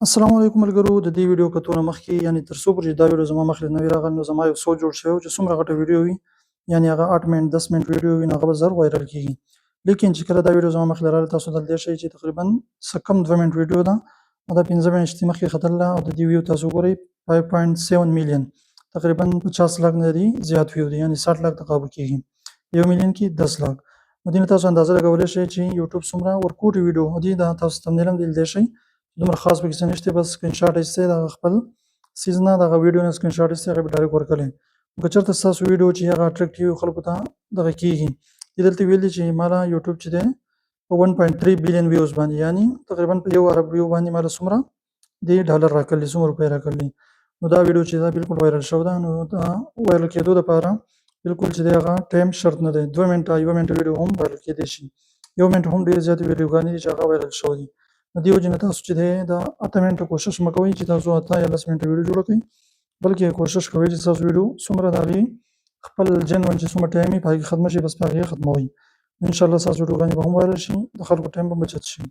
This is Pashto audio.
السلام علیکم ملګرو، د دې ویډیو کتو نه مخکې یعنې تر څو پورې چې دا ویډیو زما مخې ته نه وي راغلی نو زما یو سوچ جوړ شوی و چې څومره غټه ویډیو وي، یعنې هغه 8 منټ 10 منټ ویډیو وي نو هغه به زر وایرل کېږي. لیکن چې کله دا ویډیو زما مخې ته راغله تاسو دلته شئ چې تقریبا څه کم 2 منټ ویډیو ده او دا 15 میاشتې مخکې ختله او د دې ویو تاسو ګورئ 5.7 میلیون، تقریبا 50 لاک نه دی زیات ویو دی، یعنې 60 لاک تقابل کېږي. 1 میلیون کې 10 لاک. نو دې نه تاسو اندازه لګولی شئ چې یوټیوب څومره ورکوټي ویډیو دي. دا تاسو تمنیل هم لیدلی شئ، دومره خاص پکې څه نشته، بس سکرین شاټ ایستی دغه خپل سیز نه دغه ویډیو نه سکرین شاټ ایستی هغه به ډایرکټ ورکړی. که چېرته ستاسو ویډیو چې هغه اټریکټیو خلکو ته دغه کېږي، دې دلته ویلي چې ماله یوټیوب چې دی په 1.3 بلین ویوز باندې، یعنې تقریبا په یو ارب ویو باندې ماله څومره دې ډالر راکړلي، څومره روپۍ راکړلي. نو دا ویډیو چې دا بالکل وایرل شوی ده. نو دا وایرل کېدو دپاره بالکل چې دی هغه ټایم شرط نه دی، 2 منټه 1 منټه ویډیو هم وایرل کېدی شي، 1 منټ هم ډېرې زیاتې ویډیوګانې دي چې هغه وایرل شوي دي. د دې وجې نه تاسو چې دی د 8 منټه کوشش مه کوئ چې تاسو 8 یا 10 منټه ویډیو جوړه کړئ، بلکې کوشش کوئ چې ستاسو ویډیو څومره د هغې خپل جنون چې څومره ټایم وي په هغې ختمه شي، بس په هغې ختموئ. انشاءالله ستاسو ویډیوګانې به هم وایرل شي، د خلکو ټایم به بچت شي.